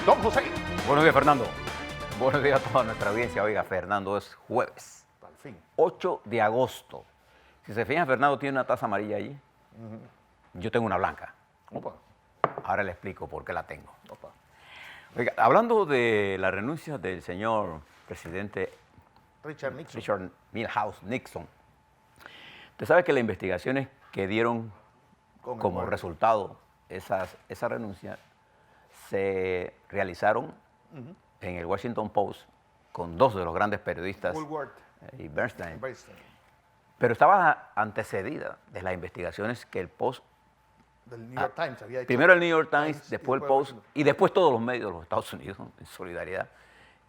Don José. Buenos días, Fernando. Buenos días a toda nuestra audiencia. Oiga, Fernando, es jueves, Al fin. 8 de agosto. Si se fijan, Fernando tiene una taza amarilla allí. Yo tengo una blanca. Opa, Ahora le explico por qué la tengo. opa. Oiga, hablando de la renuncia del señor presidente Richard Nixon. Richard Milhouse Nixon, usted sabe que las investigaciones que dieron Con el como muerto. resultado esa renuncia se realizaron en el Washington Post con dos de los grandes periodistas Woolworth. y Bernstein, Bernstein, pero estaba antecedida de las investigaciones que el Post, del New York Times había hecho. primero el New York Times, y después el después Post Washington. y después todos los medios de los Estados Unidos en solidaridad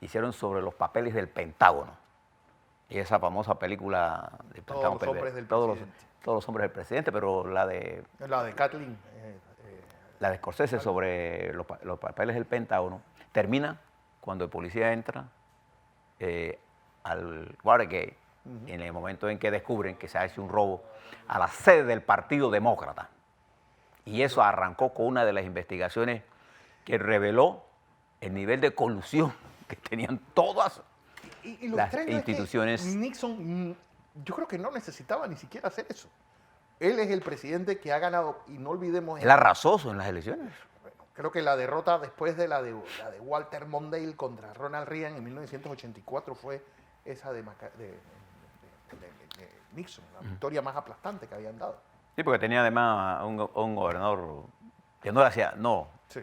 hicieron sobre los papeles del Pentágono. Y esa famosa película de Todos Pentágono, los hombres del todos presidente. todos los hombres del presidente, pero la de La de Kathleen. Scorsese sobre los papeles del Pentágono termina cuando el policía entra al Watergate, en el momento en que descubren que se ha hecho un robo a la sede del Partido Demócrata. Y eso arrancó con una de las investigaciones que reveló el nivel de colusión que tenían todas Y lo las extraño instituciones. es que Nixon, yo creo que no necesitaba ni siquiera hacer eso. Él es el presidente que ha ganado, y no olvidemos, Él arrasó en las elecciones. creo que la derrota después de la de Walter Mondale contra Ronald Reagan en 1984 fue esa de Nixon, la victoria más aplastante que habían dado. Sí, porque tenía además un gobernador que no le hacía, no, Sí,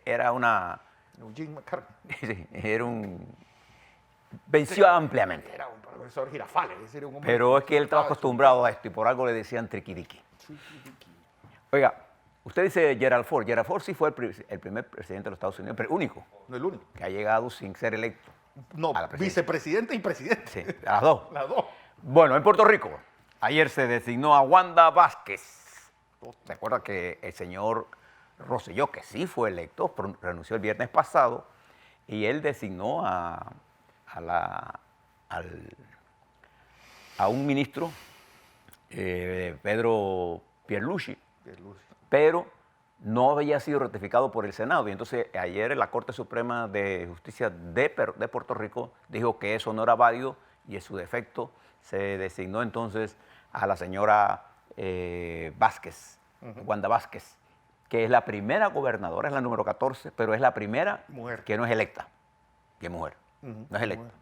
era una, Eugene McCarthy. sí, venció ampliamente. Era un profesor Girafales, es decir, un hombre Pero es que él estaba estaba acostumbrado a esto y por algo le decían triquidiqui. Oiga, usted dice Gerald Ford. Gerald Ford sí fue el primer presidente de los Estados Unidos, pero el único No el único. que ha llegado sin ser electo. No, a la presidencia. vicepresidente y presidente. Sí, a las dos. Las dos. Bueno, en Puerto Rico, ayer se designó a Wanda Vázquez. Recuerda que el señor Rosselló, que sí fue electo, renunció el viernes pasado, y él designó a un ministro, Pedro Pierluisi, pero no había sido ratificado por el Senado. Y entonces ayer la Corte Suprema de Justicia de Puerto Rico dijo que eso no era válido y en su defecto se designó entonces a la señora Vázquez, Wanda Vázquez, que es la primera gobernadora, es la número 14, pero es la primera Mujer. que no es electa, que es mujer, no es electa. Mujer.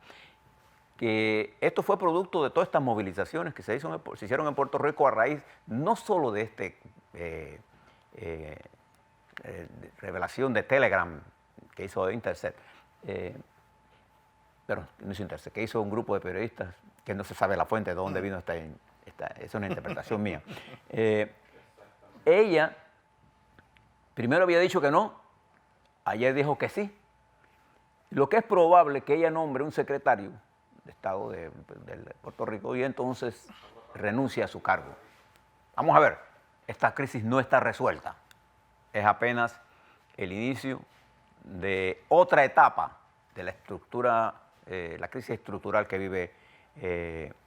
Que esto fue producto de todas estas movilizaciones que se hicieron en Puerto Rico a raíz no solo de revelación de Telegram que hizo Intercept, pero no hizo Intercept, que hizo un grupo de periodistas que no se sabe la fuente de dónde vino esa es una interpretación mía. Ella primero había dicho que no, ayer dijo que sí. Lo que es probable que ella nombre un secretario de Estado de Puerto Rico y entonces renuncie a su cargo. Vamos a ver, esta crisis no está resuelta. Es apenas el inicio de otra etapa de la estructura, la crisis estructural que vive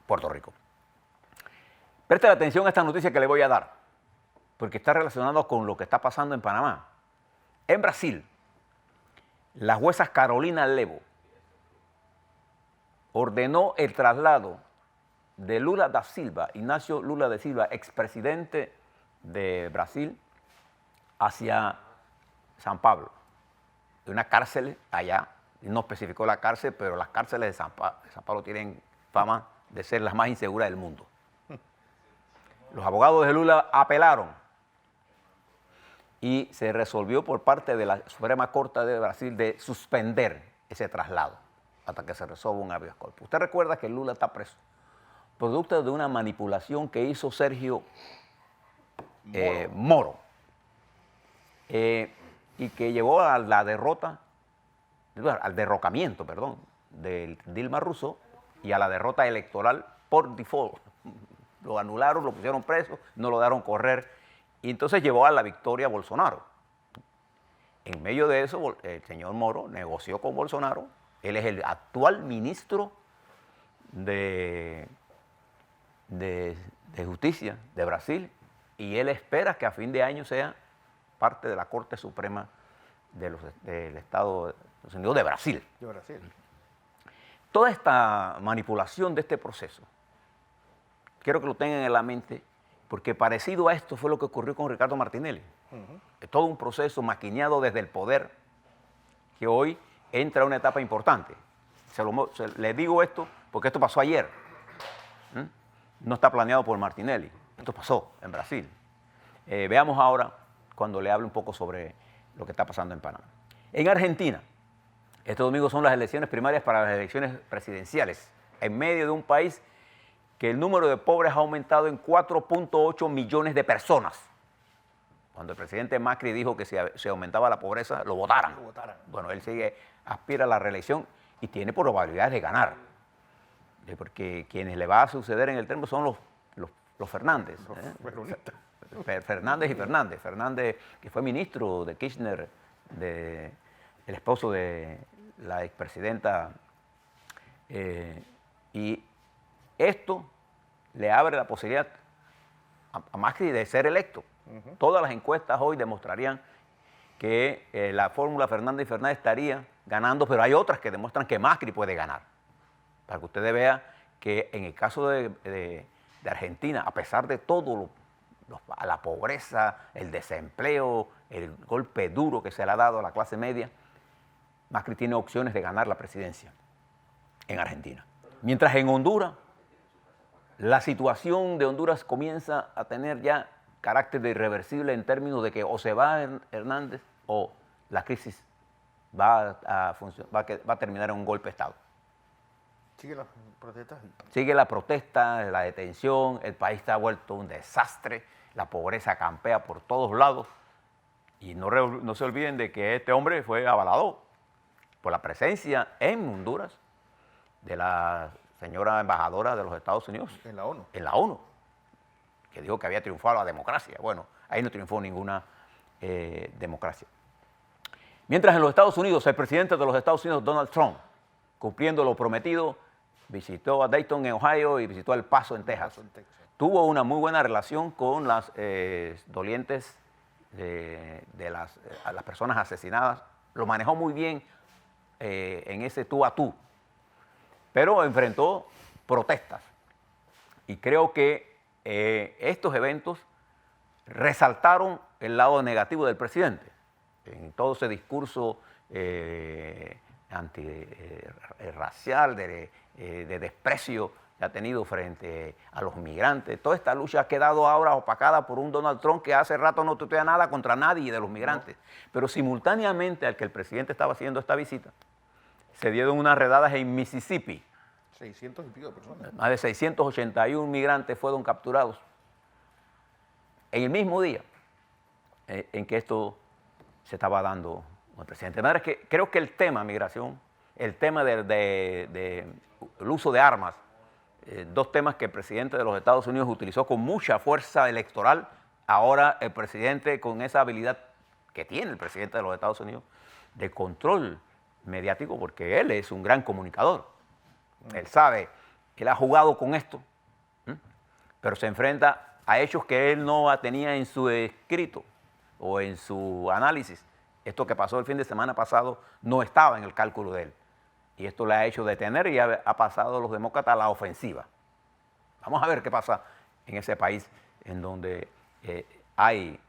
Puerto Rico. Preste atención a esta noticia que le voy a dar, porque está relacionado con lo que está pasando en Panamá. En Brasil, la jueza Carolina Levo ordenó el traslado de Lula da Silva, Ignacio Lula da Silva, expresidente de Brasil, hacia San Pablo, de una cárcel allá. No especificó la cárcel, pero las cárceles de San Pablo tienen fama de ser las más inseguras del mundo. Los abogados de Lula apelaron y se resolvió por parte de la Suprema Corte de Brasil de suspender ese traslado hasta que se resuelva un habeas corpus. Usted recuerda que Lula está preso, producto de una manipulación que hizo Sergio Moro, y que llevó a la derrota, al derrocamiento, perdón, de Dilma Rousseff y a la derrota electoral por default. Lo anularon, lo pusieron preso, no lo dejaron correr y entonces llevó a la victoria a Bolsonaro. En medio de eso, el señor Moro negoció con Bolsonaro. Él es el actual ministro de Justicia de Brasil y él espera que a fin de año sea parte de la Corte Suprema del Estado de Estados Unidos de Brasil. De Brasil. Toda esta manipulación de este proceso, quiero que lo tengan en la mente, porque parecido a esto fue lo que ocurrió con Ricardo Martinelli. Es todo un proceso maquineado desde el poder que hoy entra a una etapa importante. Les digo esto porque esto pasó ayer. No está planeado por Martinelli. Esto pasó en Brasil. Veamos ahora cuando le hable un poco sobre lo que está pasando en Panamá. En Argentina, este domingo son las elecciones primarias para las elecciones presidenciales, en medio de un país que el número de pobres ha aumentado en 4.8 millones de personas. Cuando el presidente Macri dijo que si se aumentaba la pobreza, lo votaran. Bueno, él aspira a la reelección y tiene probabilidades de ganar. Porque quienes le va a suceder en el termo son los Fernández. Fernández y Fernández. Fernández, que fue ministro de Kirchner, el esposo de la expresidenta. Y esto le abre la posibilidad a Macri de ser electo. Todas las encuestas hoy demostrarían que la fórmula Fernández y Fernández estaría ganando, pero hay otras que demuestran que Macri puede ganar. Para que ustedes vean que en el caso de Argentina, a pesar de todo la pobreza, el desempleo, el golpe duro que se le ha dado a la clase media, Macri tiene opciones de ganar la presidencia en Argentina. Mientras en Honduras, la situación de Honduras comienza a tener ya carácter de irreversible en términos de que o se va Hernández o la crisis va a terminar en un golpe de Estado. ¿Sigue las protestas? Sigue la protesta, la detención, el país está vuelto un desastre, la pobreza campea por todos lados y no se olviden de que este hombre fue avalado por la presencia en Honduras de la señora embajadora de los Estados Unidos. En la ONU. En la ONU, que dijo que había triunfado la democracia. Bueno, ahí no triunfó ninguna democracia. Mientras en los Estados Unidos, el presidente de los Estados Unidos, Donald Trump, cumpliendo lo prometido, visitó a Dayton, en Ohio, y visitó El Paso, en Texas. Tuvo una muy buena relación con las dolientes a las personas asesinadas. Lo manejó muy bien en ese tú a tú. Pero enfrentó protestas. Y creo que estos eventos resaltaron el lado negativo del presidente. En todo ese discurso antirracial, de desprecio que ha tenido frente a los migrantes. Toda esta lucha ha quedado ahora opacada por un Donald Trump que hace rato no tuitea nada contra nadie de los migrantes. Pero simultáneamente al que el presidente estaba haciendo esta visita, se dieron unas redadas en Mississippi. 600 y pico de personas. Más de 681 migrantes fueron capturados en el mismo día en que esto se estaba dando con el presidente. De manera que creo que el tema migración, el tema del uso de armas, dos temas que el presidente de los Estados Unidos utilizó con mucha fuerza electoral, ahora el presidente, con esa habilidad que tiene el presidente de los Estados Unidos de control mediático, porque él es un gran comunicador. Él sabe, él ha jugado con esto, pero se enfrenta a hechos que él no tenía en su escrito o en su análisis. Esto que pasó el fin de semana pasado no estaba en el cálculo de él. Y esto le ha hecho detener y ha pasado a los demócratas a la ofensiva. Vamos a ver qué pasa en ese país en donde hay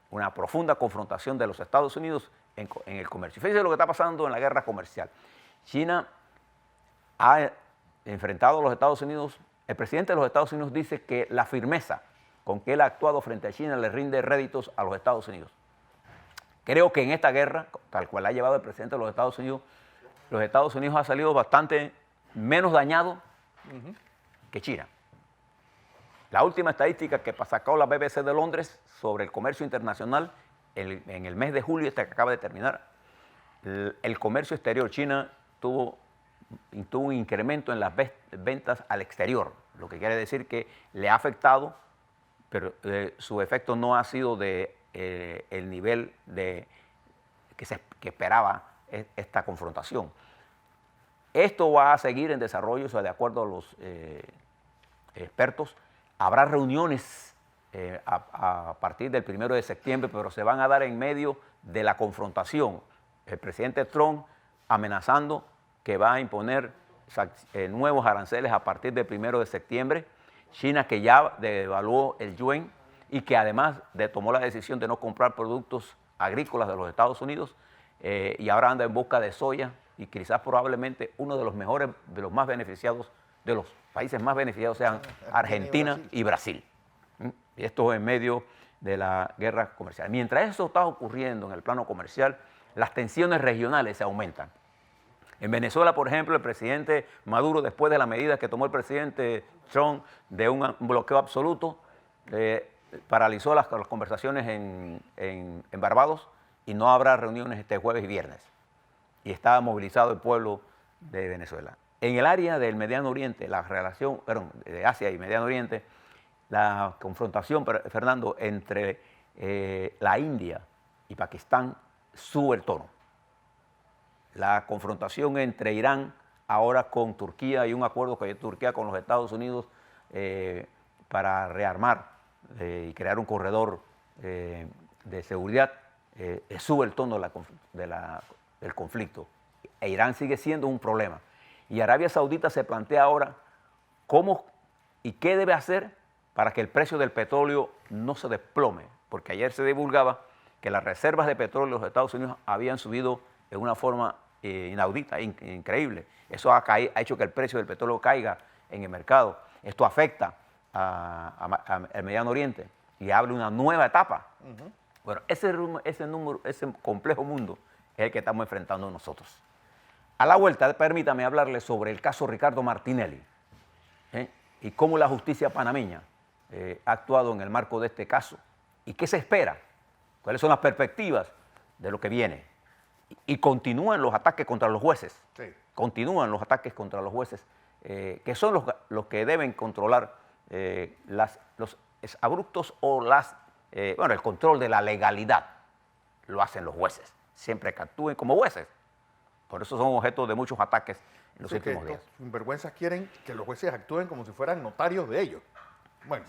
una profunda confrontación de los Estados Unidos en el comercio. Fíjense lo que está pasando en la guerra comercial. China ha enfrentado a los Estados Unidos. El presidente de los Estados Unidos dice que la firmeza con que él ha actuado frente a China le rinde réditos a los Estados Unidos. Creo que en esta guerra, tal cual ha llevado el presidente de los Estados Unidos ha salido bastante menos dañado que China. La última estadística que sacó la BBC de Londres sobre el comercio internacional en el mes de julio, este que acaba de terminar, el comercio exterior, China tuvo un incremento en las ventas al exterior, lo que quiere decir que le ha afectado, pero su efecto no ha sido de el nivel que esperaba esta confrontación. Esto va a seguir en desarrollo, o sea, de acuerdo a los expertos. Habrá reuniones a partir del 1 de septiembre, pero se van a dar en medio de la confrontación. El presidente Trump amenazando que va a imponer nuevos aranceles a partir del 1 de septiembre. China, que ya devaluó el yuan y que además tomó la decisión de no comprar productos agrícolas de los Estados Unidos, y ahora anda en busca de soya, y quizás probablemente uno de los mejores, de los más beneficiados, de los países más beneficiados sean Argentina y Brasil. Y esto en medio de la guerra comercial. Mientras eso está ocurriendo en el plano comercial, las tensiones regionales se aumentan. En Venezuela, por ejemplo, el presidente Maduro, después de la medida que tomó el presidente Trump de un bloqueo absoluto, paralizó las conversaciones en Barbados, y no habrá reuniones este jueves y viernes. Y está movilizado el pueblo de Venezuela. En el área del Mediano Oriente, la relación, de Asia y Mediano Oriente, la confrontación, Fernando, entre la India y Pakistán sube el tono. La confrontación entre Irán ahora con Turquía y un acuerdo que hay Turquía con los Estados Unidos para rearmar y crear un corredor de seguridad, sube el tono del conflicto. E Irán sigue siendo un problema. Y Arabia Saudita se plantea ahora cómo y qué debe hacer para que el precio del petróleo no se desplome, porque ayer se divulgaba que las reservas de petróleo de los Estados Unidos habían subido de una forma inaudita, increíble. Eso ha hecho que el precio del petróleo caiga en el mercado. Esto afecta al Mediano Oriente y abre una nueva etapa. Bueno, ese complejo mundo es el que estamos enfrentando nosotros. A la vuelta, permítame hablarles sobre el caso Ricardo Martinelli y cómo la justicia panameña ha actuado en el marco de este caso y qué se espera, cuáles son las perspectivas de lo que viene. Y continúan los ataques contra los jueces, continúan los ataques contra los jueces, que son los que deben controlar los abruptos o el control de la legalidad. Lo hacen los jueces, siempre que actúen como jueces. Por eso son objeto de muchos ataques en los últimos días. Sinvergüenzas quieren que los jueces actúen como si fueran notarios de ellos. Bueno.